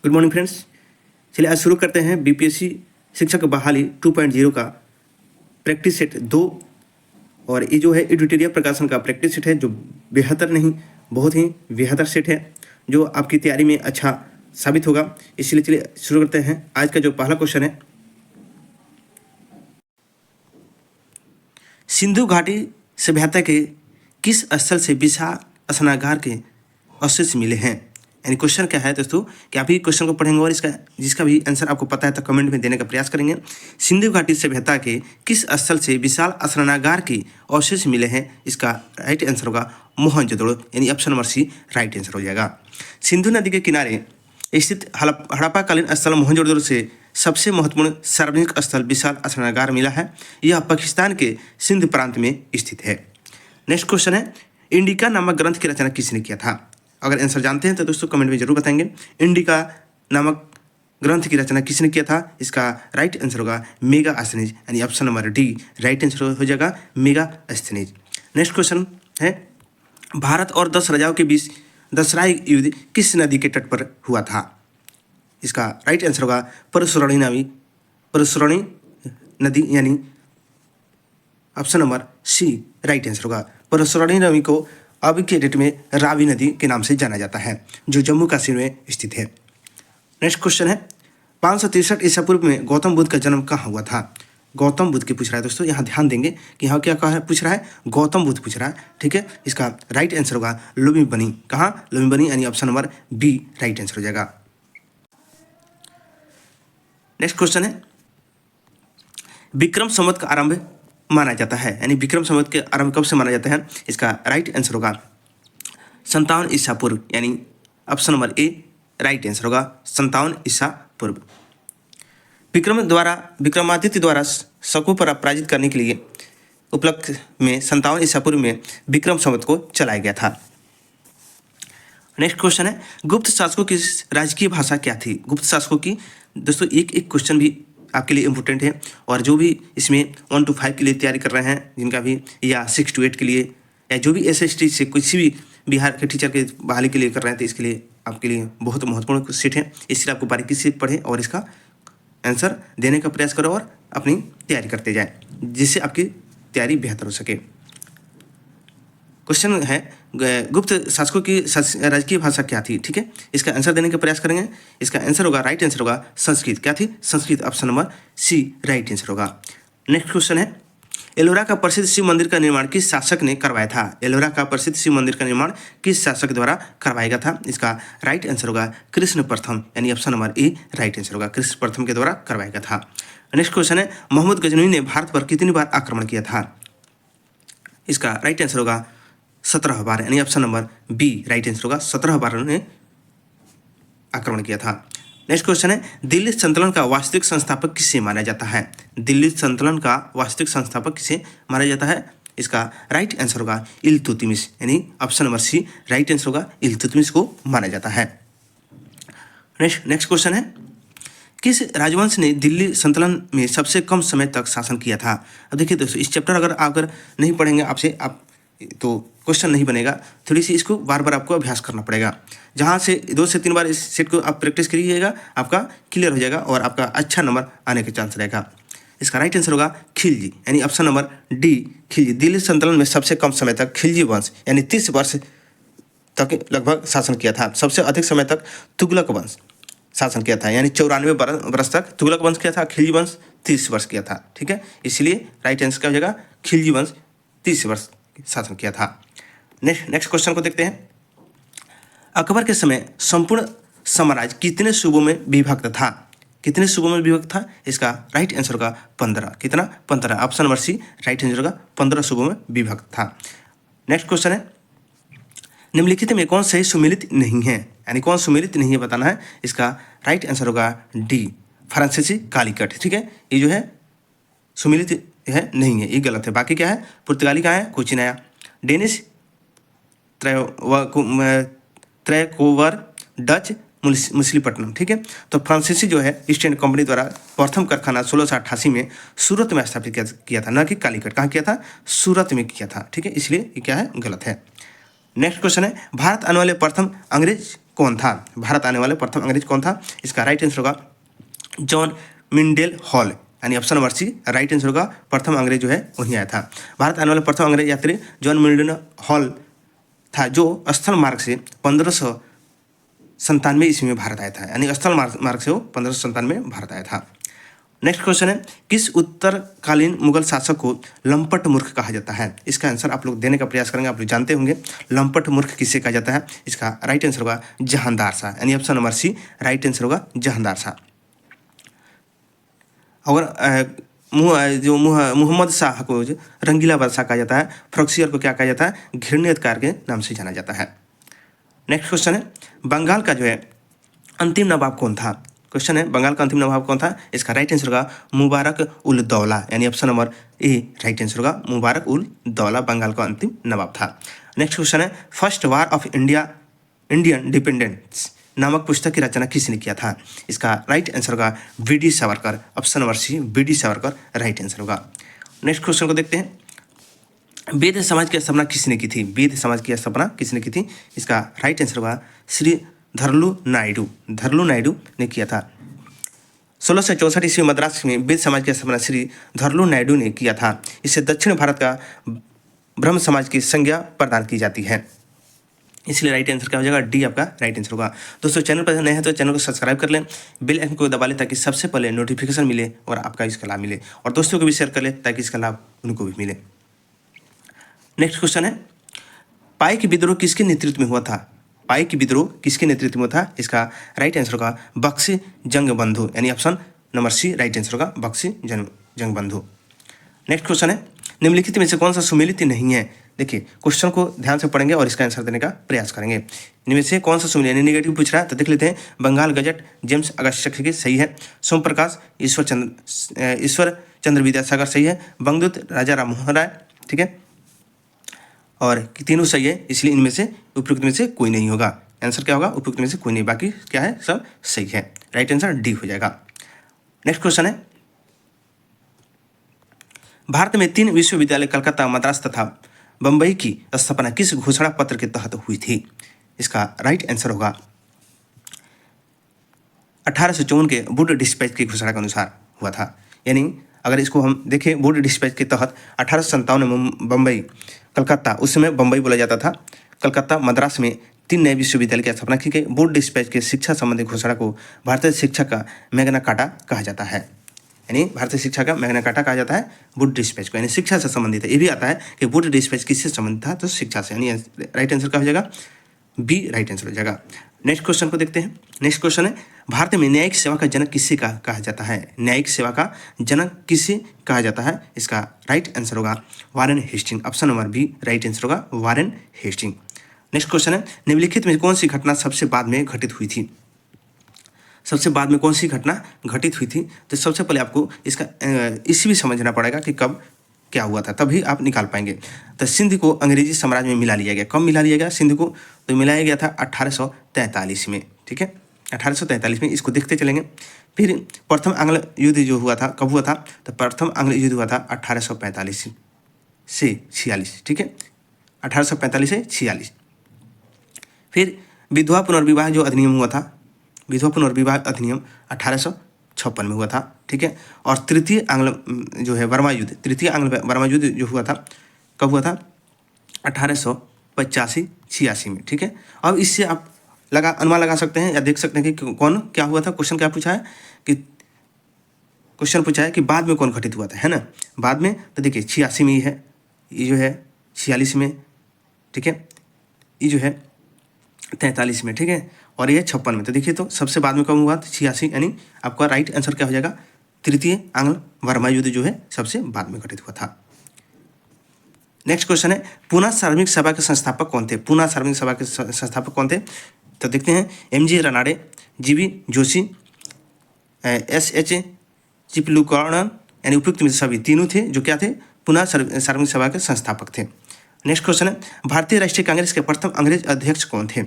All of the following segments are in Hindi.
Good morning friends. चलिए आज शुरू करते हैं बीपीएससी शिक्षक बहाली 2.0 का प्रैक्टिस सेट 2। और ये जो है एडिटोरियल प्रकाशन का प्रैक्टिस सेट है, जो बेहतर नहीं बहुत ही बेहतर सेट है, जो आपकी तैयारी में अच्छा साबित होगा। इसलिए चलिए शुरू करते हैं। आज का जो पहला क्वेश्चन है, सिंधु घाटी सभ्यता के किस स्थल से विशाल स्नानागार के अवशेष मिले हैं। यानी क्वेश्चन क्या है दोस्तों कि आप ही क्वेश्चन को पढ़ेंगे और इसका जिसका भी आंसर आपको पता है तो कमेंट में देने का प्रयास करेंगे। सिंधु घाटी सभ्यता के किस स्थल से विशाल स्नानागार के अवशेष मिले हैं, इसका राइट आंसर होगा मोहनजोदड़ो, यानी option number C right answer हो जाएगा। सिंधु नदी के किनारे स्थित हड़प्पाकालीन स्थल मोहनजोदड़ो से सबसे महत्वपूर्ण सार्वजनिक स्थल विशाल स्नानागार मिला है। यह पाकिस्तान के सिंध प्रांत में स्थित है। नेक्स्ट क्वेश्चन है, इंडिका नामक ग्रंथ की रचना किसने किया था। अगर आंसर जानते हैं तो दोस्तों कमेंट में जरूर बताएंगे। इंडिका नामक ग्रंथ की रचना किसने किया था, इसका राइट आंसर होगा मेगास्थनीज, यानी option number D right answer हो जाएगा मेगास्थनीज। नेक्स्ट क्वेश्चन है, भारत और 10 राजाओं के बीच दसराई युद्ध किस नदी के तट पर हुआ था, इसका राइट आंसर होगा परशुराणी नदी, यानी option number C right answer होगा। परशुराणी नदी को अब के डेट में रावी नदी के नाम से जाना जाता है, जो जम्मू कश्मीर में स्थित है। नेक्स्ट क्वेश्चन है, 563 ईसा पूर्व में गौतम बुद्ध का जन्म कहाँ हुआ था। गौतम बुद्ध की पूछ रहा है दोस्तों, यहाँ ध्यान देंगे कि यहाँ क्या कहा है, पूछ रहा है गौतम बुद्ध पूछ रहा है, ठीक है। इसका राइट आंसर होगा लुम्बिनी। कहाँ लुम्बिनी, यानी option number B right answer हो जाएगा। नेक्स्ट क्वेश्चन है, विक्रम संवत का आरंभ माना जाता है, यानी विक्रम संवत के आरंभ कब से माना जाता है, इसका राइट आंसर होगा 57 ईसा पूर्व, यानी option number A right answer होगा 57 ईसा पूर्व। विक्रमादित्य द्वारा शकों पर पराजित करने के लिए उपलक्ष्य में 57 ईसा पूर्व में विक्रम संवत को चलाया गया था। नेक्स्ट क्वेश्चन है, गुप्त शासकों की राजकीय भाषा क्या थी। गुप्त शासकों की दोस्तों एक क्वेश्चन भी आपके लिए इम्पोर्टेंट है, और जो भी इसमें 1 to 5 के लिए तैयारी कर रहे हैं जिनका भी, या 6 to 8 के लिए, या जो भी SST से किसी भी बिहार के टीचर के बहाली के लिए कर रहे हैं, तो इसके लिए आपके लिए बहुत महत्वपूर्ण सेट है। इसलिए आपको बारीकी से पढ़ें और इसका आंसर देने का प्रयास करो और अपनी तैयारी करते जाएं, जिससे आपकी तैयारी बेहतर हो सके। क्वेश्चन है, गुप्त शासकों की राजकीय भाषा क्या थी, ठीक है। इसका आंसर देने का प्रयास करेंगे। इसका आंसर होगा राइट आंसर होगा संस्कृत। क्या थी, Sanskrit, option number C right answer होगा। नेक्स्ट क्वेश्चन है, एलोरा का प्रसिद्ध शिव मंदिर का निर्माण किस शासक ने करवाया था। एलोरा का प्रसिद्ध शिव मंदिर का निर्माण किस शासक द्वारा करवाया गया था, इसका राइट आंसर होगा कृष्ण प्रथम, यानी option number A right answer होगा, कृष्ण प्रथम के द्वारा करवाया गया था। नेक्स्ट क्वेश्चन है, मोहम्मद गजनवी ने भारत पर कितनी बार आक्रमण किया था, इसका राइट आंसर होगा 17 बार, यानी option number B right answer होगा 17 बार उन्होंने आक्रमण किया था। नेक्स्ट क्वेश्चन है, दिल्ली सल्तनत का वास्तविक संस्थापक किसे माना जाता है। दिल्ली सल्तनत का वास्तविक संस्थापक किसे माना जाता है, इसका राइट आंसर होगा इल्तुतमिश, यानी option number C right answer होगा इल्तुतमिश को माना जाता है। नेक्स्ट क्वेश्चन है, किस राजवंश ने दिल्ली सल्तनत में सबसे कम समय तक शासन किया था। अब देखिए दोस्तों, इस चैप्टर अगर नहीं पढ़ेंगे आप तो क्वेश्चन नहीं बनेगा। थोड़ी सी इसको बार बार आपको अभ्यास करना पड़ेगा। जहाँ से 2 से 3 बार इस सेट को आप प्रैक्टिस करिएगा, आपका क्लियर हो जाएगा और आपका अच्छा नंबर आने का चांस रहेगा। इसका राइट आंसर होगा खिलजी, यानी option number D Khilji. Delhi सल्तनत में सबसे कम समय तक खिलजी वंश, यानी 30 वर्ष तक लगभग शासन किया था। सबसे अधिक समय तक तुगलक वंश शासन किया था, यानी 94 वर्ष तक तुगलक वंश किया था, खिलजी वंश 30 वर्ष किया था, ठीक है। इसलिए राइट आंसर क्या हो जाएगा, खिलजी वंश 30 वर्ष शासन किया था। नेक्स्ट क्वेश्चन को देखते हैं, अकबर के समय संपूर्ण साम्राज्य कितने सूबों में विभक्त था। कितने सूबों में विभक्त था, इसका राइट आंसर होगा 15। कितना, 15, option number C right answer होगा 15 सूबों में विभक्त था। नेक्स्ट क्वेश्चन है, निम्नलिखित में कौन सही सुमेलित नहीं है, यानी कौन सुमेलित नहीं है बताना है। इसका राइट आंसर होगा डी फ्रांसीसी कालीकट, ठीक है। ये जो है सुमेलित है नहीं है, ये गलत है। बाकी क्या है, पुर्तगाली का है कोचिनाया, डेनिश त्रैकोवर, डच मछलीपट्टनम, ठीक है। तो फ्रांसीसी जो है ईस्ट इंडिया कंपनी द्वारा प्रथम कारखाना 1688 में सूरत में स्थापित किया था, न कि कालीकट। कहाँ किया था, सूरत में किया था, ठीक है। इसलिए ये क्या है, गलत है। नेक्स्ट क्वेश्चन है, भारत आने वाले प्रथम अंग्रेज कौन था? भारत आने वाले प्रथम अंग्रेज कौन था? इसका राइट आंसर होगा जॉन मिंडेल हॉल, यानी option number C right answer होगा। प्रथम अंग्रेज जो है वहीं आया था। भारत आने वाला प्रथम अंग्रेज यात्री जॉन मिंडेल हॉल था, जो स्थल मार्ग से 1597 ईस्वी में भारत आया था, यानी स्थल मार्ग से वो 1597 में भारत आया था। नेक्स्ट क्वेश्चन है, किस उत्तरकालीन मुगल शासक को लंपट मूर्ख कहा जाता है? इसका आंसर आप लोग देने का प्रयास करेंगे। आप लोग जानते होंगे लंपट मूर्ख किसे कहा जाता है। इसका राइट आंसर होगा जहांदार शाह, यानी option number C right answer होगा जहांदार शाह। और मोहम्मद शाह को रंगीला बादशाह कहा जाता है। फरख्सियर को क्या कहा जाता है? घृणितकार के नाम से जाना जाता है। नेक्स्ट क्वेश्चन है, बंगाल का जो है अंतिम नवाब कौन था? क्वेश्चन है, बंगाल का अंतिम नवाब कौन था? इसका राइट आंसर होगा मुबारक उल दौला, यानी option number A right answer होगा मुबारक उल दौला बंगाल का अंतिम नवाब था। नेक्स्ट क्वेश्चन है, first war of Indian dependence नामक पुस्तक की रचना किसने किया था? इसका राइट आंसर होगा V D. Savarkar, option number C V D. Savarkar right answer होगा। नेक्स्ट क्वेश्चन को देखते हैं, वेद समाज की स्थापना किसने की थी? वेद समाज की स्थापना किसने की थी? इसका राइट आंसर होगा श्री धरलू नायडू ने किया था। 1664 ईस्वी मद्रास में वेद समाज की स्थापना श्री धरलू नायडू ने किया था। इससे दक्षिण भारत का ब्रह्म समाज की संज्ञा प्रदान की जाती है, इसलिए राइट आंसर क्या हो जाएगा? डी आपका राइट आंसर होगा। दोस्तों चैनल पर नए हैं तो चैनल को सब्सक्राइब कर लें, बेल आइकन को दबा लें ताकि सबसे पहले नोटिफिकेशन मिले और आपका इसका लाभ मिले, और दोस्तों को भी शेयर कर लें ताकि इसका लाभ उनको भी मिले। नेक्स्ट क्वेश्चन है, पाई की विद्रोह किसके नेतृत्व में हुआ था? पाई की विद्रोह किसके नेतृत्व में था? इसका राइट आंसर होगा बख्शी जंगबंधु, यानी option number C right answer होगा बख्शी जंगबंधु। नेक्स्ट क्वेश्चन है, निम्नलिखित में से कौन सा सुमेलित नहीं है? देखिए क्वेश्चन को ध्यान से पढ़ेंगे और इसका आंसर देने का प्रयास करेंगे। इनमें से कौन सा सुमेलित, नेगेटिव पूछ रहा है तो देख लेते हैं। बंगाल गजट जेम्स अगस्त्य के सही है। सोम प्रकाश ईश्वर चंद्र विद्यासागर सही है। बंगदूत राजा राम मोहन राय, ठीक है, और तीनों सही है, इसलिए इनमें से उपयुक्त में से कोई नहीं होगा। आंसर क्या होगा? उपयुक्त में से कोई नहीं, बाकी क्या है सब सही है। राइट आंसर डी हो जाएगा। नेक्स्ट क्वेश्चन है, भारत में 3 विश्वविद्यालय कलकत्ता, मद्रास तथा बंबई की स्थापना किस घोषणा पत्र के तहत हुई थी? इसका राइट आंसर होगा 1854 के वुड डिस्पैच की घोषणा के अनुसार हुआ था। यानी अगर इसको हम देखें वुड डिस्पैच के तहत 1857 में बंबई, कलकत्ता, उस समय बंबई बोला जाता था, कलकत्ता, मद्रास में 3 नए विश्वविद्यालय की स्थापना की गई। वुड डिस्पैच के शिक्षा संबंधी घोषणा को भारतीय शिक्षा का मैग्ना कार्टा कहा जाता है, यानी भारतीय शिक्षा का मैग्ना कार्टा कहा जाता है वुड डिस्पैच को, यानी शिक्षा से संबंधित है। ये भी आता है कि वुड डिस्पैच किससे संबंधित था? तो शिक्षा से, यानी राइट आंसर क्या हो जाएगा? बी राइट आंसर हो जाएगा। नेक्स्ट क्वेश्चन को देखते हैं। नेक्स्ट क्वेश्चन है, भारत में न्यायिक सेवा का जनक किसे कहा जाता है? न्यायिक सेवा का जनक किसे कहा जाता है? इसका राइट आंसर होगा Warren Hasting, option number B right answer होगा वारेन हेस्टिंग। नेक्स्ट क्वेश्चन है, निम्नलिखित में कौन सी घटना सबसे बाद में घटित हुई थी? सबसे बाद में कौन सी घटना घटित हुई थी? तो सबसे पहले आपको इसका ईस्वी समझना पड़ेगा कि कब क्या हुआ था, तभी आप निकाल पाएंगे। तो सिंध को अंग्रेजी साम्राज्य में मिला लिया गया। कब मिला लिया गया सिंध को? तो मिलाया गया था 1843 में, ठीक है, 1843 में। इसको देखते चलेंगे। फिर प्रथम आंग्ल युद्ध जो हुआ था कब हुआ था? तो प्रथम आंग्ल युद्ध हुआ था 1845 से 46, ठीक है, 1845 से 46। फिर विधवा पुनर्विवाह जो अधिनियम हुआ था, विधवा पुनर्विवाह अधिनियम 1856 में हुआ था, ठीक है। और तृतीय आंग्ल जो है वर्मा युद्ध, तृतीय आंग्ल वर्मा युद्ध जो हुआ था कब हुआ था? 1885-86 में, ठीक है। अब इससे आप अनुमान लगा सकते हैं या देख सकते हैं कि कौन क्या हुआ था। क्वेश्चन क्या पूछा है कि क्वेश्चन पूछा है कि बाद में कौन घटित हुआ था, है ना, बाद में। तो देखिए 86 में ये है, ये जो है 46 में, ठीक है, ये जो है 43 में, ठीक है, और ये 56 में। तो देखिए तो सबसे बाद में कब हुआ? 86, यानी आपका राइट आंसर क्या हो जाएगा? तृतीय आंग्ल वर्मा युद्ध जो है सबसे बाद में घटित हुआ था। नेक्स्ट क्वेश्चन है, पूना सार्वजनिक सभा के संस्थापक कौन थे? पूना सार्वजनिक सभा के संस्थापक कौन थे? तो देखते हैं MG Ranade, GV Joshi, SH चिपलुकर्णन, यानी उपयुक्त में सभी तीनों थे जो क्या थे? पूना सार्वजनिक सभा के संस्थापक थे। नेक्स्ट क्वेश्चन है, भारतीय राष्ट्रीय कांग्रेस के प्रथम अंग्रेज अध्यक्ष कौन थे?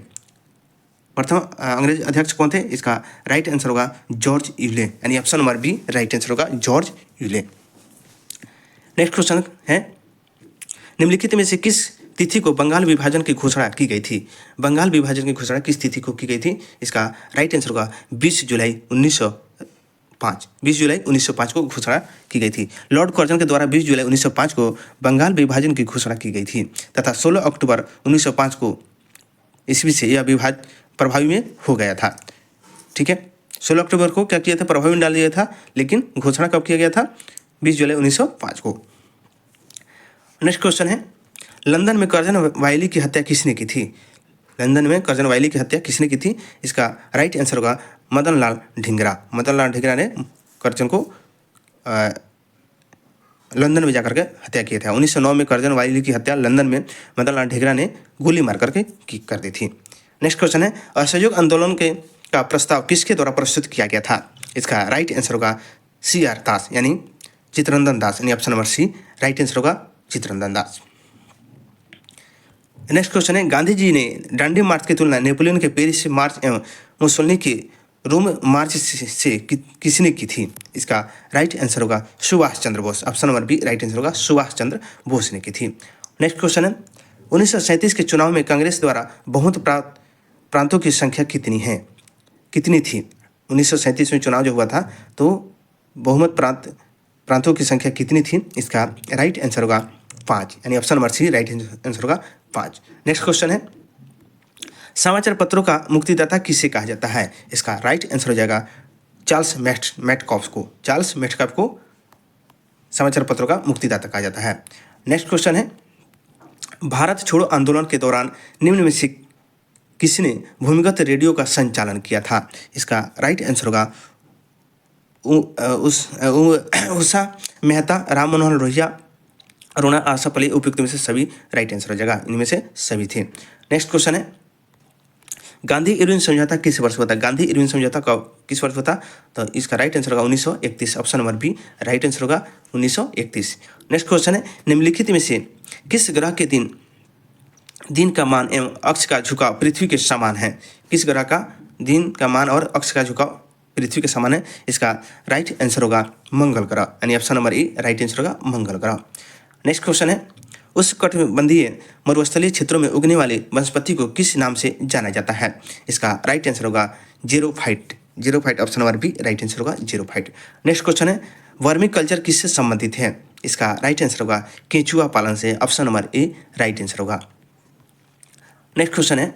प्रथम अंग्रेज अध्यक्ष कौन थे? इसका राइट आंसर होगा जॉर्ज यूले, यानी option number B right answer होगा जॉर्ज यूले। नेक्स्ट क्वेश्चन है, निम्नलिखित में से किस तिथि को बंगाल विभाजन की घोषणा की गई थी? बंगाल विभाजन की घोषणा किस तिथि को की गई थी? इसका राइट आंसर होगा 20 जुलाई 1905। 20 जुलाई 1905 को घोषणा की गई थी। लॉर्ड कर्जन के द्वारा 20 जुलाई 1905 को बंगाल विभाजन की घोषणा की गई थी तथा 16 अक्टूबर 1905 को ईस्वी से यह विभाजन प्रभावी में हो गया था। ठीक है, 16 अक्टूबर को क्या किया था? प्रभावी में डाल दिया था, लेकिन घोषणा कब किया गया था? 20 जुलाई 1905 को। नेक्स्ट क्वेश्चन है, लंदन में कर्जन वायली की हत्या किसने की थी? लंदन में कर्जन वायली की हत्या किसने की थी? इसका राइट आंसर होगा मदन लाल ढींगरा। मदन लाल ढींगरा ने कर्जन को लंदन में जाकर के हत्या किया था। 1909 में कर्जन वायली की हत्या लंदन में मदन लाल ढींगरा ने गोली मार करके कर दी थी। नेक्स्ट क्वेश्चन है, असहयोग आंदोलन का प्रस्ताव किसके द्वारा प्रस्तुत किया गया था? इसका राइट आंसर होगा CR दास यानी चित्तरंजन दास, यानी option number C right answer होगा चित्तरंजन दास। नेक्स्ट क्वेश्चन है, गांधी जी ने डांडी मार्च की तुलना नेपोलियन के पेरिस मार्च एवं मुसोलिनी के रोम मार्च से किसने की थी? इसका राइट आंसर होगा Subhash Chandra Bose. Option number B right answer होगा सुभाष चंद्र बोस ने की थी। नेक्स्ट क्वेश्चन है, 1937 के चुनाव में कांग्रेस द्वारा बहुमत प्रांतों की संख्या कितनी थी? 1937 में चुनाव जो हुआ था तो बहुमत प्रांतों की संख्या कितनी थी? इसका राइट आंसर होगा 5, यानी option number C right answer होगा 5। नेक्स्ट क्वेश्चन है, समाचार पत्रों का मुक्तिदाता किसे कहा जाता है? इसका राइट आंसर हो जाएगा चार्ल्स मेटकॉफ को। चार्ल्स मेटकॉफ को समाचार पत्रों का मुक्तिदाता कहा जाता है। नेक्स्ट क्वेश्चन है, भारत छोड़ो आंदोलन के दौरान निम्न में से किसने भूमिगत रेडियो का संचालन किया था? इसका राइट आंसर होगा उषा मेहता, राम मनोहर लोहिया, अरुणा आशा पल्ले। उपयुक्त में से सभी राइट आंसर हो जाएगा, इनमें से सभी थे। नेक्स्ट क्वेश्चन है, गांधी इरविन समझौता किस वर्ष हुआ था? गांधी इरविन समझौता कब किस वर्ष हुआ था? तो इसका राइट आंसर होगा 1931। Option number B right answer होगा 1931। नेक्स्ट क्वेश्चन है, निम्नलिखित में से किस ग्रह के दिन का मान एवं अक्ष का झुकाव पृथ्वी के समान है? किस ग्रह का दिन का मान और अक्ष का झुकाव पृथ्वी के समान है? इसका राइट आंसर होगा मंगल ग्रह, यानी option number A right answer होगा मंगल ग्रह। नेक्स्ट क्वेश्चन है, उष्णकटिबंधीय मरुस्थलीय क्षेत्रों में उगने वाले वनस्पति को किस नाम से जाना जाता है? इसका राइट आंसर होगा xerophyte. Option number B right answer होगा जेरोफाइट। नेक्स्ट क्वेश्चन है, वर्मी कल्चर किससे संबंधित है? इसका राइट आंसर होगा केंचुआ पालन से। Option number A right answer होगा। नेक्स्ट क्वेश्चन है,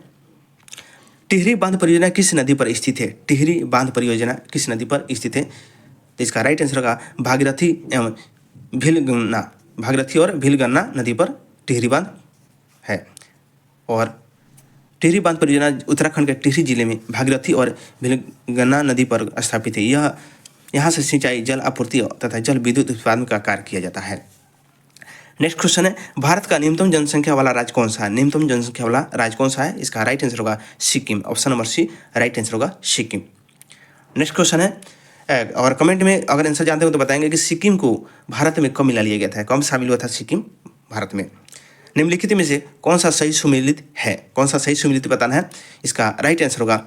टिहरी बांध परियोजना किस नदी पर स्थित है? टिहरी बांध परियोजना किस नदी पर स्थित है? तो इसका राइट आंसर होगा भागीरथी और भीलगन्ना नदी पर टिहरी बांध है। और टिहरी बांध परियोजना उत्तराखंड के टिहरी जिले में भागीरथी और भीलगन्ना नदी पर स्थापित है। यहाँ से सिंचाई, जल आपूर्ति तथा जल विद्युत उत्पादन का कार्य किया जाता है। नेक्स्ट क्वेश्चन है, भारत का न्यूनतम जनसंख्या वाला राज्य कौन सा है? न्यूनतम जनसंख्या वाला राज्य कौन सा है? इसका राइट आंसर होगा Sikkim. Option number C right answer होगा सिक्किम। नेक्स्ट क्वेश्चन है, और कमेंट में अगर आंसर जानते हो तो बताएंगे कि सिक्किम को भारत में कब मिला लिया गया था? कब शामिल हुआ था सिक्किम भारत में? निम्नलिखित में से कौन सा सही सुमेलित है? कौन सा सही सुमेलित बताना है? इसका राइट आंसर होगा,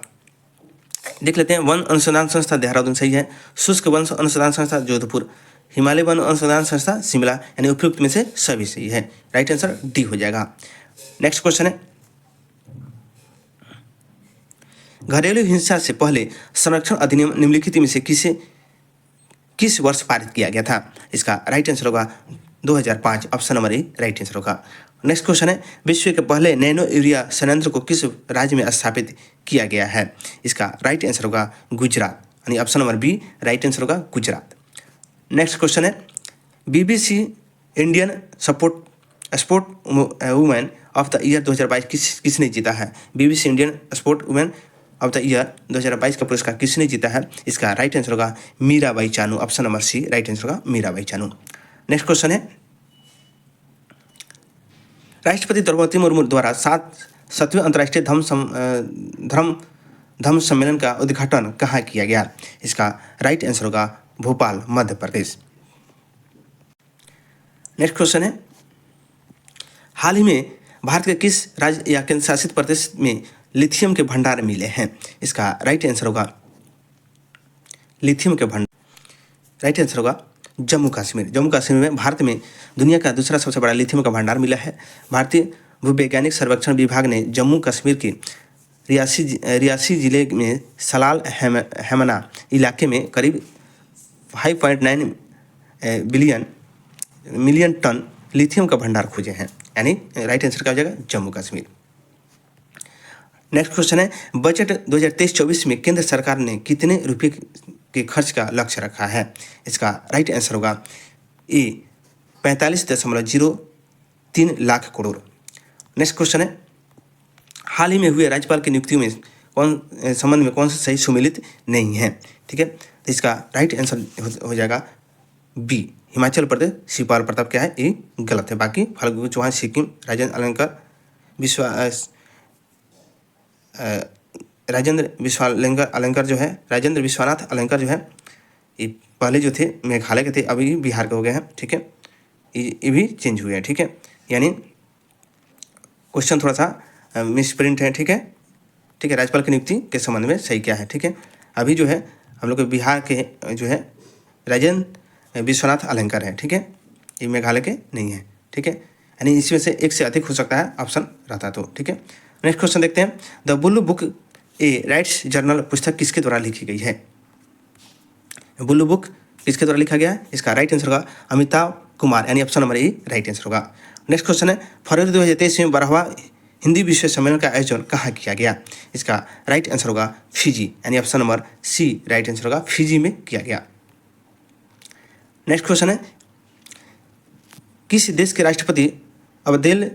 देख लेते हैं, वन अनुसंधान संस्था देहरादून सही है, शुष्क वन अनुसंधान संस्था जोधपुर, हिमालय वन अनुसंधान संस्था शिमला, यानी उपयुक्त में से सभी सही है। राइट आंसर डी हो जाएगा। नेक्स्ट क्वेश्चन है, घरेलू हिंसा से पहले संरक्षण अधिनियम निम्नलिखित में से किस वर्ष पारित किया गया था? इसका राइट आंसर होगा 2005। Option number A right answer होगा। नेक्स्ट क्वेश्चन है, विश्व के पहले नैनो यूरिया संयंत्र को किस राज्य में स्थापित किया गया है? इसका राइट आंसर होगा गुजरात, यानी option number B right answer होगा गुजरात। नेक्स्ट क्वेश्चन है, BBC Indian sport women of the year 2022 किसने जीता है? BBC Indian sport women of the year 2022 का पुरस्कार किसने जीता है? इसका राइट आंसर होगा Mirabai Chanu. Option number C right answer होगा मीराबाई चानू। नेक्स्ट क्वेश्चन है, राष्ट्रपति द्रौपदी मुर्मू द्वारा 7वें अंतर्राष्ट्रीय धम्म सम्मेलन का उद्घाटन कहाँ किया गया? इसका राइट आंसर होगा भोपाल, मध्य प्रदेश। नेक्स्ट क्वेश्चन है, हाल ही में भारत के किस राज्य या केंद्र शासित प्रदेश में लिथियम के भंडार मिले हैं? इसका राइट आंसर होगा लिथियम के भंडार, राइट आंसर होगा जम्मू कश्मीर। जम्मू कश्मीर में भारत में दुनिया का दूसरा सबसे बड़ा लिथियम का भंडार मिला है। भारतीय भूवैज्ञानिक सर्वेक्षण विभाग ने जम्मू कश्मीर के रियासी जिले में सलाल हेमना इलाके में करीब 5.9 मिलियन टन लिथियम का भंडार खोजे हैं, यानी राइट आंसर क्या हो जाएगा जम्मू कश्मीर। नेक्स्ट क्वेश्चन है, बजट 2023-24 में केंद्र सरकार ने कितने रुपए के खर्च का लक्ष्य रखा है? इसका राइट आंसर होगा ए 45.03 लाख करोड़। नेक्स्ट क्वेश्चन है, हाल ही में हुए राज्यपाल की नियुक्तियों में संबंध में कौन सा सही सुमेलित नहीं है? ठीक है, तो इसका राइट आंसर हो जाएगा बी हिमाचल प्रदेश शिवपाल प्रताप क्या है ये गलत है। बाकी फाल्गु चौहान सिक्किम राजेंद्र अलंकर जो है राजेंद्र विश्वनाथ अलंकर जो है ये पहले जो थे मेघालय के थे, अभी बिहार के हो गए हैं। ठीक है, ये भी चेंज हुए हैं। ठीक है, यानी क्वेश्चन थोड़ा सा मिसप्रिंट है। ठीक है, राज्यपाल की नियुक्ति के संबंध में सही क्या है? ठीक है, अभी जो है हम लोग के बिहार के जो है राजेंद्र विश्वनाथ अलंकर है। ठीक है, ये मेघालय के नहीं है। ठीक है, यानी इसमें से एक से अधिक हो सकता है ऑप्शन रहता तो। ठीक है, नेक्स्ट क्वेश्चन देखते हैं, the blue book A rights journal पुस्तक किसके द्वारा लिखी गई है? बुल्लू बुक किसके द्वारा लिखा गया है? इसका राइट आंसर होगा अमिताभ कुमार, यानी option number A right answer होगा। नेक्स्ट क्वेश्चन है, फरवरी 2023 में 12वां हिंदी विश्व सम्मेलन का आयोजन कहाँ किया गया? इसका राइट आंसर होगा फिजी, यानी option number C right answer होगा, फिजी में किया गया। नेक्स्ट क्वेश्चन है, किस देश के राष्ट्रपति Abdel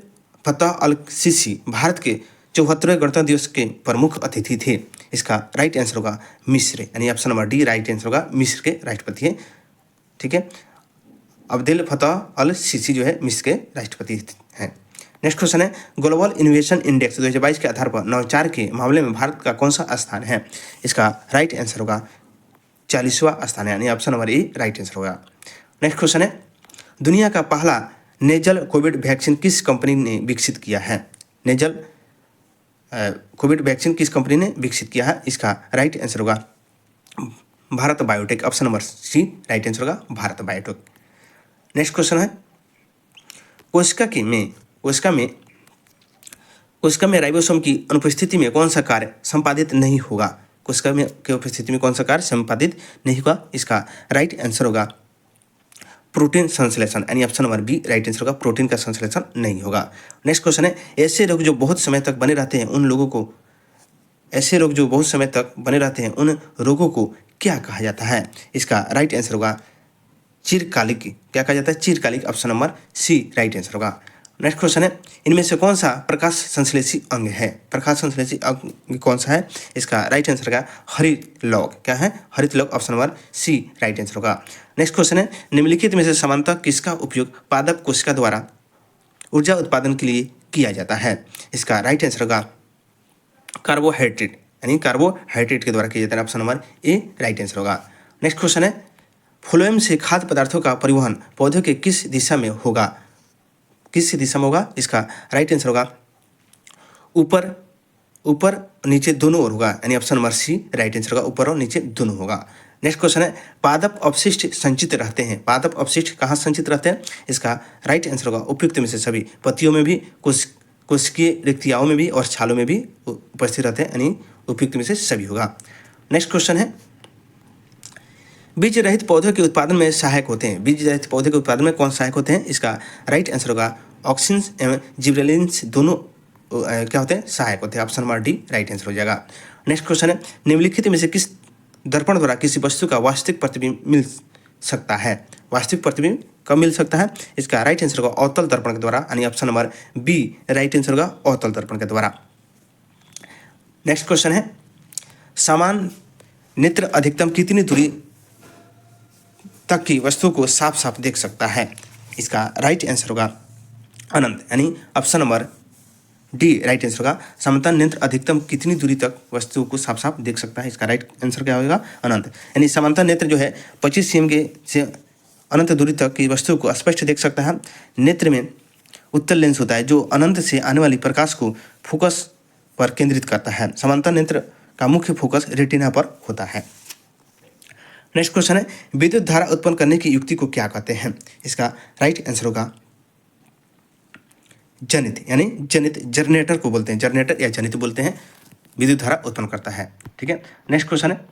Fattah al Sisi Bharat के 74वें गणतंत्र दिवस के प्रमुख अतिथि थे? इसका राइट आंसर होगा मिस्र, यानी option number D right answer होगा, मिस्र के राष्ट्रपति है। ठीक है, अब्देल फत्ताह अल सीसी जो है मिस्र के राष्ट्रपति हैं। नेक्स्ट क्वेश्चन है, ग्लोबल इनोवेशन इंडेक्स 2022 के आधार पर नवाचार के मामले में भारत का कौन सा स्थान है? इसका राइट आंसर होगा 40वां स्थान, यानी option number A right answer होगा। नेक्स्ट क्वेश्चन है, दुनिया का पहला नेजल कोविड वैक्सीन किस कंपनी ने विकसित किया है? नेजल कोविड वैक्सीन किस कंपनी ने विकसित किया है? इसका राइट आंसर होगा Bharat Biotech, option number C right answer होगा भारत बायोटेक। नेक्स्ट क्वेश्चन है, कोशिका में राइबोसोम की अनुपस्थिति में कौन सा कार्य संपादित नहीं होगा? कोशिका में की उपस्थिति में कौन सा कार्य संपादित नहीं होगा? इसका राइट आंसर होगा प्रोटीन संश्लेषण, यानी option number B right answer होगा, प्रोटीन का संश्लेषण नहीं होगा। नेक्स्ट क्वेश्चन है, ऐसे रोग जो बहुत समय तक बने रहते हैं उन रोगों को क्या कहा जाता है? इसका राइट आंसर होगा चिरकालिक, क्या कहा जाता है? चिरकालिक, option number C right answer होगा। नेक्स्ट क्वेश्चन है, इनमें से कौन सा प्रकाश संश्लेषी अंग है? प्रकाश संश्लेषी अंग कौन सा है? इसका राइट आंसर होगा हरित लौक, क्या है? हरित लौक, option number C right answer होगा। नेक्स्ट क्वेश्चन है, निम्नलिखित में से सामान्यतः किसका उपयोग पादप कोशिका द्वारा ऊर्जा उत्पादन के लिए किया जाता है? इसका राइट आंसर होगा कार्बोहाइड्रेट, यानी कार्बोहाइड्रेट के द्वारा किया जाता है, option number A right answer होगा। नेक्स्ट क्वेश्चन है, फ्लोएम से खाद्य पदार्थों का परिवहन पौधे के किस दिशा में होगा? इसका राइट आंसर होगा ऊपर नीचे दोनों ओर होगा, यानी option number C right answer होगा, ऊपर और नीचे दोनों होगा। नेक्स्ट क्वेश्चन है, पादप अपशिष्ट संचित रहते हैं, पादप अपशिष्ट कहाँ संचित रहते हैं? इसका राइट आंसर होगा उपयुक्त में से सभी, पत्तियों में भी, कोशिकीय रिक्तियाओं में भी और छालों में भी उपस्थित रहते हैं, यानी उपयुक्त में से सभी होगा। नेक्स्ट क्वेश्चन है, बीज रहित पौधे के उत्पादन में सहायक होते हैं, बीज रहित पौधे के उत्पादन में कौन सहायक होते हैं? इसका राइट आंसर होगा ऑक्सिन्स एवं जिबरेलिन्स दोनों क्या होते हैं? सहायक होते हैं, option number D right answer हो जाएगा। नेक्स्ट क्वेश्चन है, निम्नलिखित में से किस दर्पण द्वारा किसी वस्तु का वास्तविक प्रतिबिंब मिल सकता है? वास्तविक प्रतिबिंब कब मिल सकता है? इसका राइट आंसर होगा अवतल दर्पण के द्वारा, यानी option number B right answer होगा अवतल दर्पण के द्वारा। नेक्स्ट क्वेश्चन है, समान नेत्र अधिकतम कितनी दूरी तक की वस्तु को साफ साफ देख सकता है? इसका राइट आंसर होगा अनंत, यानी option number D right answer होगा समतल नेत्र अधिकतम कितनी दूरी तक वस्तु को साफ साफ देख सकता है? इसका राइट आंसर क्या होगा? अनंत, यानी समतल नेत्र जो है 25 cm के से अनंत दूरी तक की वस्तु को स्पष्ट देख सकता है। नेत्र में उत्तल लेंस होता है जो अनंत से आने वाली प्रकाश को फोकस पर केंद्रित करता है। समांतर नेत्र का मुख्य फोकस रेटिना पर होता है। नेक्स्ट क्वेश्चन है, विद्युत धारा उत्पन्न करने की युक्ति को क्या कहते हैं? इसका राइट आंसर होगा जनित, यानी जनित जनरेटर को बोलते हैं, जनरेटर या जनित बोलते हैं, विद्युत धारा उत्पन्न करता है। ठीक है, नेक्स्ट क्वेश्चन है,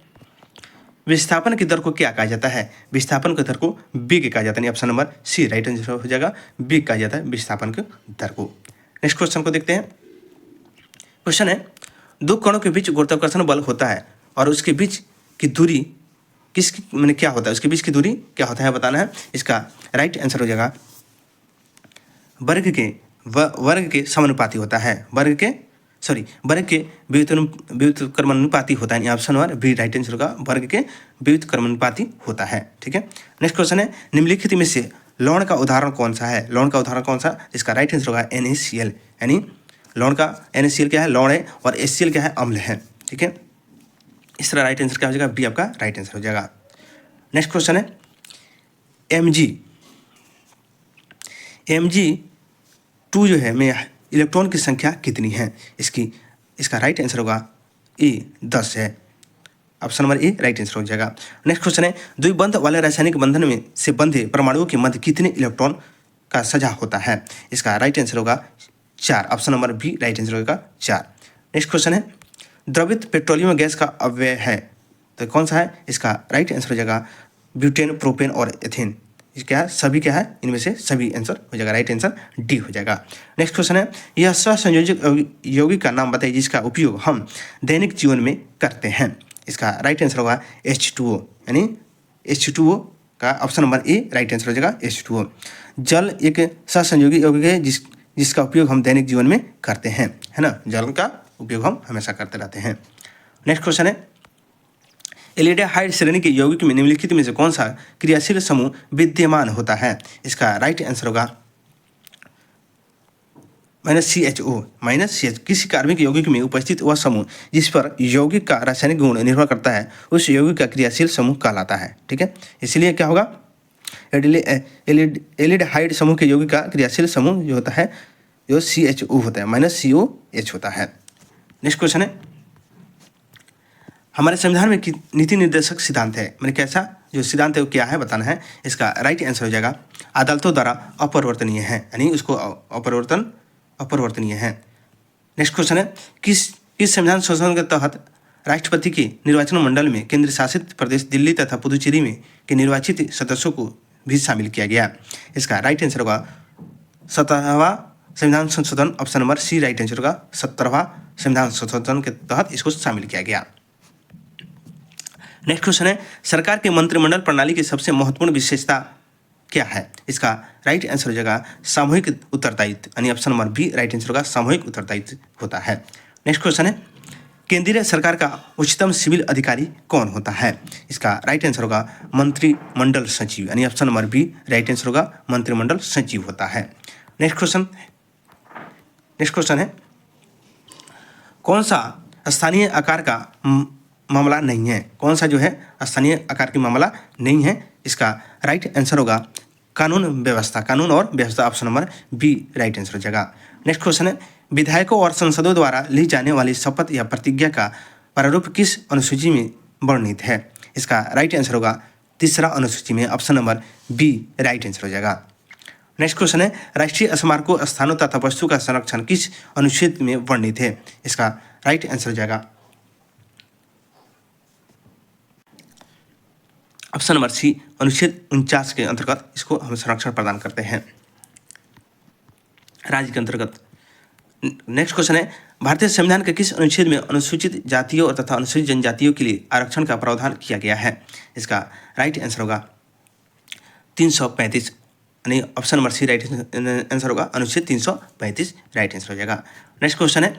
विस्थापन की दर को क्या कहा जाता है? विस्थापन की दर को वेग कहा जाता है। Option number C right answer हो जाएगा, वेग कहा जाता है विस्थापन की दर को। नेक्स्ट क्वेश्चन को देखते हैं। क्वेश्चन है, दो कणों के बीच गुरुत्वाकर्षण बल होता है और उसके बीच की दूरी किसकी मैंने क्या होता है, उसके बीच की दूरी क्या होता है बताना है। इसका राइट आंसर हो जाएगा वर्ग के समानुपाती होता है, वर्ग के व्युत्क्रमानुपाती होता है। Option number B right answer होगा, वर्ग के व्युत्क्रमानुपाती होता है। ठीक है, नेक्स्ट क्वेश्चन है, निम्नलिखित में से लवण का उदाहरण कौन सा है? लवण का उदाहरण कौन सा? इसका राइट आंसर होगा NaCl, यानी लवण का NaCl क्या है? लवण है, और HCl क्या है? अम्ल है। ठीक है, इस तरह राइट आंसर क्या हो जाएगा? बी आपका राइट आंसर हो जाएगा। नेक्स्ट क्वेश्चन है, Mg2 जो है में इलेक्ट्रॉन की संख्या कितनी है? इसका राइट आंसर होगा ए 10 है। Option number A right answer हो जाएगा। नेक्स्ट क्वेश्चन है, द्विबंध वाले रासायनिक बंधन में से बंधे परमाणुओं के मध्य कितने इलेक्ट्रॉन का सजा होता है? इसका राइट आंसर होगा 4। Option number B right answer होगा 4। नेक्स्ट क्वेश्चन है, द्रवित पेट्रोलियम गैस का अव्यय है तो कौन सा है? इसका राइट आंसर हो जाएगा ब्यूटेन, प्रोपेन और एथेन। ये क्या है? सभी क्या है? इनमें से सभी आंसर हो जाएगा, राइट आंसर डी हो जाएगा। नेक्स्ट क्वेश्चन है, यह सहसंयोजक यौगिक का नाम बताइए जिसका उपयोग हम दैनिक जीवन में करते हैं। इसका राइट आंसर होगा H2O, यानी H2O का option number A right answer हो जाएगा H2O। जल एक सहसंयोगी यौगिक है जिसका उपयोग हम दैनिक जीवन में करते हैं, है ना, जल का उपयोग हम हमेशा करते रहते हैं। नेक्स्ट क्वेश्चन है, एल्डिहाइड श्रेणी के यौगिक में निम्नलिखित में से कौन सा क्रियाशील समूह विद्यमान होता है? इसका राइट आंसर होगा -CH। किसी कार्बनिक यौगिक में उपस्थित वह समूह जिस पर यौगिक का रासायनिक गुण निर्भर करता है उस यौगिक का क्रियाशील समूह कहलाता है। ठीक है, इसलिए क्या होगा? एल्डिहाइड समूह के यौगिक का क्रियाशील समूह जो होता है जो CHO होता है, -COH होता है। नेक्स्ट क्वेश्चन है, हमारे संविधान में नीति निर्देशक सिद्धांत है, मैंने कैसा जो सिद्धांत है वो क्या है बताना है। इसका राइट आंसर हो जाएगा अदालतों द्वारा अपरिवर्तनीय है, यानी उसको अपरिवर्तनीय है। नेक्स्ट क्वेश्चन है, किस संविधान संशोधन के तहत राष्ट्रपति के निर्वाचन मंडल में केंद्र शासित प्रदेश दिल्ली तथा पुदुचेरी में के निर्वाचित सदस्यों को भी शामिल किया गया? इसका राइट आंसर होगा 17वां संविधान संशोधन, option number C right answer होगा 17वां संविधान संशोधन के तहत इसको शामिल किया गया। नेक्स्ट क्वेश्चन है, सरकार के मंत्रिमंडल प्रणाली की सबसे महत्वपूर्ण विशेषता क्या है? इसका राइट आंसर हो जाएगा सामूहिक उत्तरदायित्व, यानी option number B right answer होगा सामूहिक उत्तरदायित्व होता है। नेक्स्ट क्वेश्चन है, केंद्रीय सरकार का उच्चतम सिविल अधिकारी कौन होता है? इसका राइट आंसर होगा मंत्रिमंडल सचिव, यानी option number B right answer होगा मंत्रिमंडल सचिव होता है। नेक्स्ट क्वेश्चन है, कौन सा स्थानीय आकार का मामला नहीं है? कौन सा जो है स्थानीय आकार की मामला नहीं है? इसका राइट आंसर होगा कानून और व्यवस्था, option number B right answer हो जाएगा। नेक्स्ट क्वेश्चन है, विधायकों और सांसदों द्वारा ली जाने वाली शपथ या प्रतिज्ञा का प्रारूप किस अनुसूची में वर्णित है? इसका राइट आंसर होगा तीसरा अनुसूची में, option number B right answer हो जाएगा। नेक्स्ट क्वेश्चन है, राष्ट्रीय स्मारकों, स्थानों तथा वस्तु का संरक्षण किस अनुच्छेद में वर्णित है? इसका राइट आंसर हो जाएगा ऑप्शन नंबर सी अनुच्छेद 49 के अंतर्गत इसको हम संरक्षण प्रदान करते हैं राज्य के अंतर्गत। नेक्स्ट क्वेश्चन है, भारतीय संविधान के किस अनुच्छेद में अनुसूचित जातियों और तथा अनुसूचित जनजातियों के लिए आरक्षण का प्रावधान किया गया है? इसका राइट आंसर होगा 335, यानी option number C right answer होगा अनुच्छेद 335 राइट आंसर हो जाएगा। नेक्स्ट क्वेश्चन है,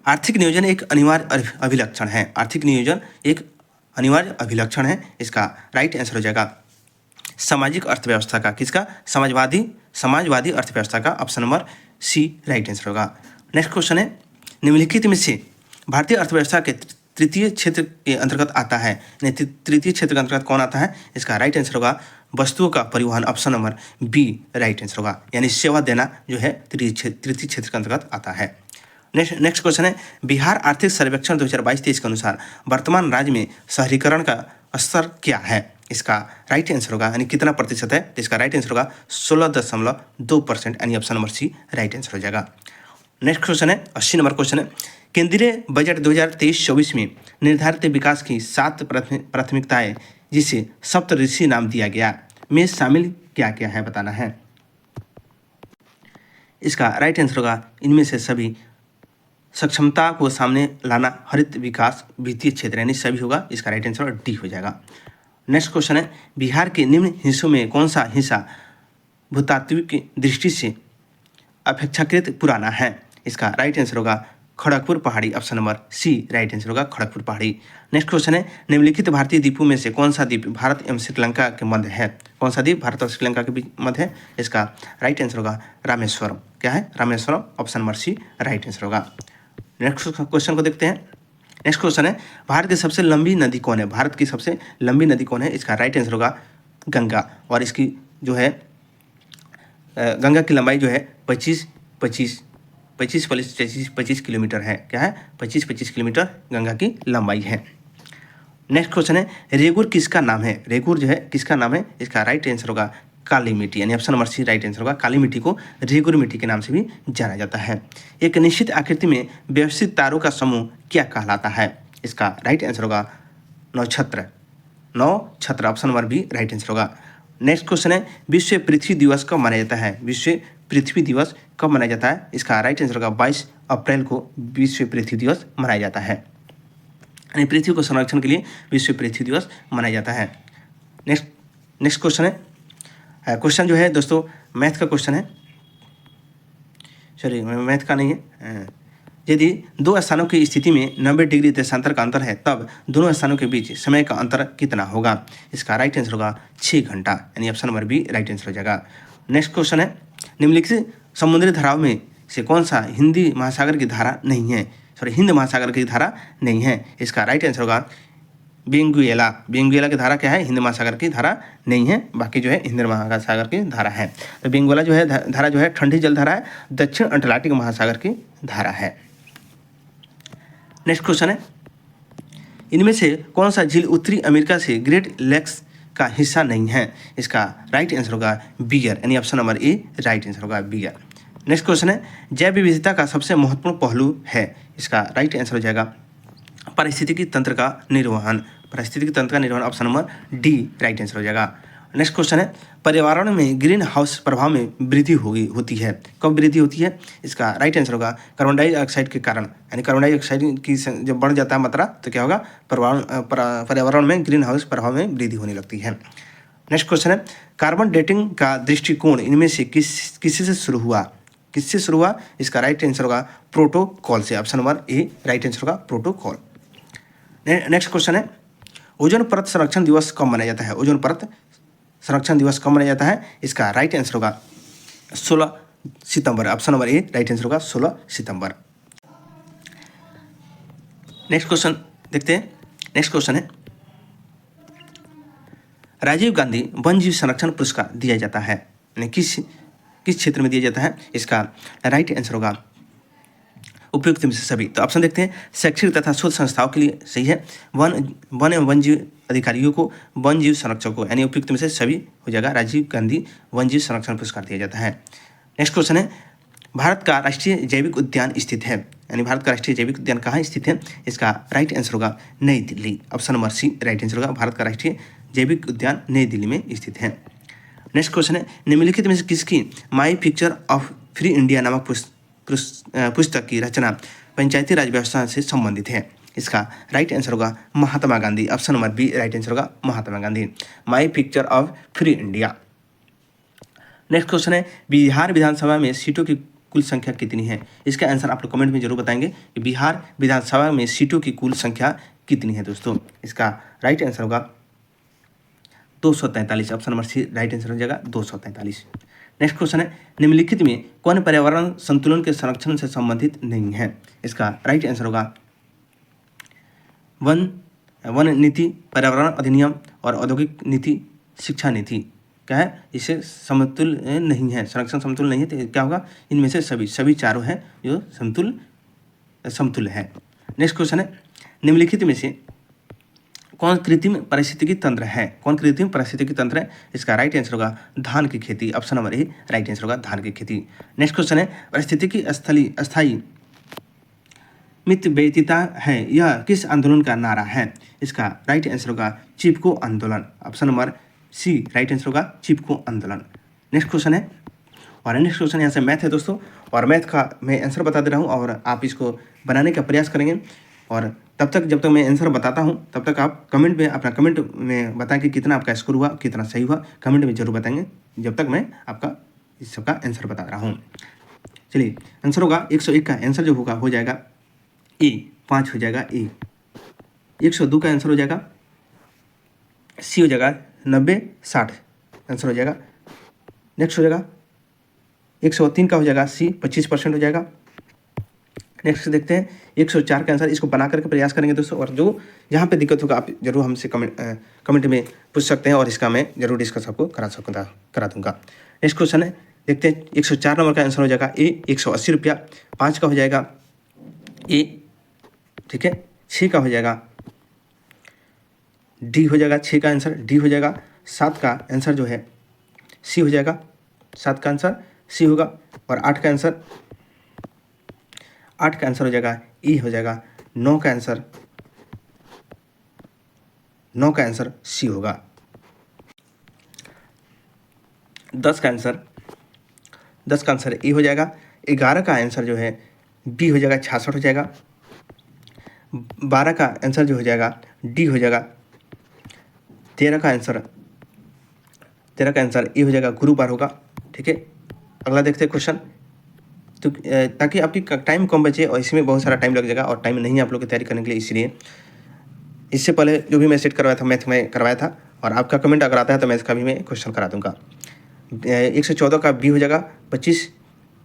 आर्थिक नियोजन एक अनिवार्य अभिलक्षण है। आर्थिक नियोजन एक अनिवार्य अभिलक्षण है, इसका राइट आंसर हो जाएगा सामाजिक अर्थव्यवस्था का, किसका? समाजवादी अर्थव्यवस्था का, option number C right answer होगा। नेक्स्ट क्वेश्चन है, निम्नलिखित में से भारतीय अर्थव्यवस्था के तृतीय क्षेत्र के अंतर्गत आता है, तृतीय क्षेत्र के अंतर्गत कौन आता है? इसका राइट आंसर होगा वस्तुओं का परिवहन, option number B right answer होगा, यानी सेवा देना जो है तृतीय क्षेत्र के अंतर्गत आता है। नेक्स्ट क्वेश्चन है, बिहार आर्थिक सर्वेक्षण 2022-23 के अनुसार वर्तमान राज्य में शहरीकरण का स्तर क्या है? इसका राइट आंसर होगा, यानी कितना प्रतिशत है, तो इसका राइट आंसर होगा 16.2%, यानी option number C right answer हो जाएगा। नेक्स्ट क्वेश्चन है 80 नंबर क्वेश्चन है, केंद्रीय बजट 2023-24 में निर्धारित विकास की 7 प्राथमिकताएं जिसे सप्तऋषि नाम दिया गया में शामिल क्या क्या है बताना है। इसका राइट आंसर होगा इनमें से सभी सक्षमता को सामने लाना, हरित विकास, वित्तीय क्षेत्र, यानी सभी होगा। इसका राइट आंसर डी हो जाएगा। नेक्स्ट क्वेश्चन है, बिहार के निम्न हिस्सों में कौन सा हिस्सा भूतात्विक दृष्टि से अपेक्षाकृत पुराना है। इसका राइट आंसर होगा खड़गपुर पहाड़ी, option number C right answer होगा खड़गपुर पहाड़ी। नेक्स्ट क्वेश्चन है, निम्नलिखित भारतीय द्वीपों में से कौन सा द्वीप भारत एवं श्रीलंका के मध्य है। कौन सा द्वीप भारत और श्रीलंका के बीच मध्य है। इसका राइट आंसर होगा रामेश्वरम। क्या है, Rameswaram, option number C right answer होगा। नेक्स्ट क्वेश्चन को देखते हैं। नेक्स्ट क्वेश्चन है, भारत की सबसे लंबी नदी कौन है। भारत की सबसे लंबी नदी कौन है। इसका राइट आंसर होगा गंगा, और इसकी जो है गंगा की लंबाई जो है 25 किलोमीटर है। क्या है, 25 किलोमीटर गंगा की लंबाई है। नेक्स्ट क्वेश्चन है, रेगुर किसका नाम है। रेगुर जो है किसका नाम है। इसका राइट आंसर होगा काली मिट्टी, यानी option number C right answer होगा। काली मिट्टी को रेगुर मिट्टी के नाम से भी जाना जाता है। एक निश्चित आकृति में व्यवस्थित तारों का समूह क्या कहलाता है। इसका राइट आंसर होगा नक्षत्र, option number B right answer होगा। नेक्स्ट क्वेश्चन है, विश्व पृथ्वी दिवस कब मनाया जाता है। विश्व पृथ्वी दिवस कब मनाया जाता है। इसका राइट आंसर होगा 22 अप्रैल को विश्व पृथ्वी दिवस मनाया जाता है, यानी पृथ्वी को संरक्षण के लिए विश्व पृथ्वी दिवस मनाया जाता है। नेक्स्ट क्वेश्चन है, क्वेश्चन जो है दोस्तों मैथ का क्वेश्चन है, सॉरी मैथ का नहीं है। यदि दो स्थानों की स्थिति में 90 डिग्री देशांतर का अंतर है तब दोनों स्थानों के बीच समय का अंतर कितना होगा। इसका राइट आंसर होगा 6 घंटा, यानी option number B right answer हो जाएगा। नेक्स्ट क्वेश्चन है, निम्नलिखित समुद्री धाराओं में से कौन सा हिंदी महासागर की धारा नहीं है। सॉरी हिंद महासागर की धारा नहीं है। इसका राइट आंसर होगा बेंगुएला की धारा क्या है, हिंद महासागर की धारा नहीं है, बाकी जो है हिंद महासागर की धारा है। तो बेंगुएला जो है धारा जो है ठंडी जल धारा है, दक्षिण अटलांटिक महासागर की धारा है। नेक्स्ट क्वेश्चन है, इनमें से कौन सा झील उत्तरी अमेरिका से ग्रेट लेक्स का हिस्सा नहीं है। इसका राइट आंसर होगा बियर, यानी option number A right answer होगा बियर। नेक्स्ट क्वेश्चन है, जैव विविधता का सबसे महत्वपूर्ण पहलू है। इसका राइट आंसर हो जाएगा पारिस्थितिकी तंत्र का निर्वहन, option number D right answer हो जाएगा। नेक्स्ट क्वेश्चन है, पर्यावरण में ग्रीन हाउस प्रभाव में वृद्धि होती है। कब वृद्धि होती है। इसका राइट आंसर होगा कार्बन डाइऑक्साइड के कारण, यानी कार्बन डाइऑक्साइड की जब बढ़ जाता है मात्रा तो क्या होगा, पर्यावरण में ग्रीन हाउस प्रभाव में वृद्धि होने लगती है। नेक्स्ट क्वेश्चन है, कार्बन डेटिंग का दृष्टिकोण इनमें से किससे शुरू हुआ। इसका राइट आंसर होगा प्रोटोकॉल से, option number A right answer होगा प्रोटोकॉल। नेक्स्ट क्वेश्चन है, ओजोन परत संरक्षण दिवस कब मनाया जाता है। ओजोन परत संरक्षण दिवस कब मनाया जाता है। इसका राइट आंसर होगा 16 सितंबर, option number A right answer होगा 16 सितंबर। नेक्स्ट क्वेश्चन देखते हैं। नेक्स्ट क्वेश्चन है, राजीव गांधी वन जीव संरक्षण पुरस्कार दिया जाता है, यानी किस क्षेत्र में दिया जाता है। इसका राइट आंसर होगा उपयुक्त में से सभी। तो ऑप्शन देखते हैं, शैक्षिक तथा शोध संस्थाओं के लिए सही है, वन एवं वन जीव अधिकारियों को, वन जीव संरक्षकों को, यानी उपयुक्त में से सभी हो जाएगा। राजीव गांधी वन जीव संरक्षण पुरस्कार दिया जाता है। नेक्स्ट क्वेश्चन है, भारत का राष्ट्रीय जैविक उद्यान स्थित है, यानी भारत का राष्ट्रीय जैविक उद्यान कहाँ स्थित है। इसका राइट आंसर होगा नई Delhi, option number C right answer होगा। भारत का राष्ट्रीय जैविक उद्यान नई दिल्ली में स्थित है। नेक्स्ट क्वेश्चन है, निम्नलिखित में से किसकी माई पिक्चर ऑफ फ्री इंडिया नामक पुस्तक की रचना पंचायती राज व्यवस्था से संबंधित है। इसका राइट आंसर होगा Mahatma Gandhi, option number B right answer होगा Mahatma Gandhi, my picture of free India. Next question है, बिहार विधानसभा में सीटों की कुल संख्या कितनी है। इसका आंसर आप लोग कमेंट में जरूर बताएंगे कि बिहार विधानसभा में सीटों की कुल संख्या कितनी है दोस्तों। इसका राइट आंसर होगा 243, option number C right answer हो जाएगा 243। नेक्स्ट क्वेश्चन है, निम्नलिखित में कौन पर्यावरण संतुलन के संरक्षण से संबंधित नहीं है। इसका राइट आंसर होगा वन नीति, पर्यावरण अधिनियम और औद्योगिक नीति, शिक्षा नीति। क्या है, इसे समतुल्य नहीं है, संरक्षण समतुल्य नहीं है, तो क्या होगा, इनमें से सभी चारों हैं जो समतुल्य है। नेक्स्ट क्वेश्चन है, निम्नलिखित में से कौन कृत्रिम पारिस्थितिकी तंत्र है? कौन कृत्रिम पारिस्थितिकी तंत्र है? इसका राइट आंसर होगा धान की खेती। Option number A right answer होगा धान की खेती। नेक्स्ट क्वेश्चन है पारिस्थितिकी अस्थायी मितव्ययिता है यह किस आंदोलन का नारा है? इसका राइट आंसर होगा Chipko Andolan. Option number C right answer होगा चिपको आंदोलन। नेक्स्ट क्वेश्चन है और नेक्स्ट क्वेश्चन यहाँ से मैथ है दोस्तों, और मैथ का मैं आंसर बता दे रहा हूँ और आप इसको बनाने का प्रयास करेंगे। और तब तक जब तक मैं आंसर बताता हूँ तब तक आप कमेंट में अपना कमेंट में बताएं कि कितना आपका स्कोर हुआ, कितना सही हुआ, कमेंट में जरूर बताएंगे जब तक मैं आपका इस सबका आंसर बता रहा हूँ। चलिए आंसर होगा 101 का आंसर जो होगा हो जाएगा ए, 5 हो जाएगा ए। 102 का आंसर हो जाएगा सी, हो जाएगा 90, 60 आंसर हो जाएगा। नेक्स्ट हो जाएगा 103 का हो जाएगा सी, 25% हो जाएगा। नेक्स्ट देखते हैं 104 का आंसर, इसको बना करके प्रयास करेंगे दोस्तों, और जो यहाँ पे दिक्कत होगा आप जरूर हमसे कमेंट में पूछ सकते हैं और इसका मैं जरूर डिस्कस आपको करा दूंगा। नेक्स्ट क्वेश्चन है देखते हैं 104 नंबर का आंसर हो जाएगा ए, 180 रुपया। 5 का हो जाएगा ए, ठीक है। 6 का हो जाएगा डी, हो जाएगा 6 का आंसर डी हो जाएगा। 7 का आंसर जो है सी हो जाएगा, 7 का आंसर सी होगा। और 8 का आंसर हो जाएगा ई हो जाएगा। 9 का आंसर सी होगा। 10 का आंसर ई हो जाएगा। 11 का आंसर जो है बी हो जाएगा, 66 हो जाएगा। 12 का आंसर जो हो जाएगा डी हो जाएगा। 13 का आंसर ई हो जाएगा, गुरुवार होगा, ठीक है। अगला देखते हैं क्वेश्चन, तो ताकि आपकी टाइम कम बचे और इसमें बहुत सारा टाइम लग जाएगा और टाइम नहीं है आप लोग की तैयारी करने के लिए, इसलिए इससे पहले जो भी मैं सेट करवाया था मैथ में करवाया था, और आपका कमेंट अगर आता है तो मैं इसका भी मैं क्वेश्चन करा दूंगा। 114 का बी हो जाएगा, 25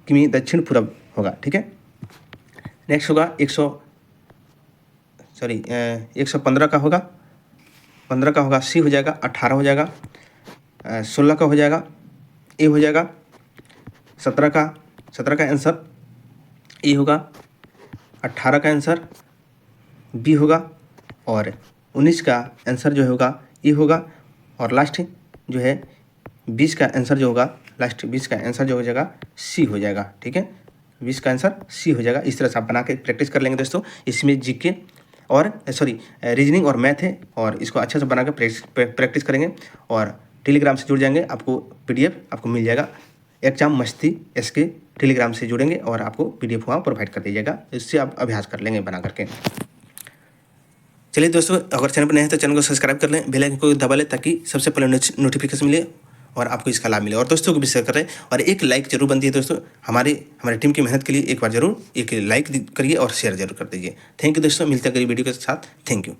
किमी दक्षिण पूर्व होगा, ठीक है। नेक्स्ट होगा 115 का होगा, 15 का होगा सी हो जाएगा। 18 हो जाएगा। 16 का हो जाएगा ए हो जाएगा। 17 का आंसर ए होगा। 18 का आंसर बी होगा। और 19 का आंसर जो होगा ए होगा। और लास्ट जो है 20 का आंसर जो होगा, लास्ट 20 का आंसर जो हो जाएगा सी हो जाएगा, ठीक है। 20 का आंसर सी हो जाएगा। इस तरह से आप बना के प्रैक्टिस कर लेंगे दोस्तों। इसमें जीके और रीजनिंग और मैथ है, और इसको अच्छे से बना के प्रैक्टिस करेंगे और टेलीग्राम से जुड़ जाएंगे, आपको PDF आपको मिल जाएगा। एग्जाम मस्ती इसके टेलीग्राम से जुड़ेंगे और आपको PDF वहाँ प्रोवाइड कर दीजिएगा, इससे आप अभ्यास कर लेंगे बना करके। चलिए दोस्तों, अगर चैनल पर नए हैं तो चैनल को सब्सक्राइब कर लें, बेल आइकन को दबा लें ताकि सबसे पहले नोटिफिकेशन मिले और आपको इसका लाभ मिले, और दोस्तों को भी शेयर करें। और एक लाइक जरूर बनती है दोस्तों, हमारी टीम की मेहनत के लिए एक बार जरूर एक लाइक करिए और शेयर जरूर कर दीजिए। थैंक यू दोस्तों, मिलते हैं अगली वीडियो के साथ। Thank you.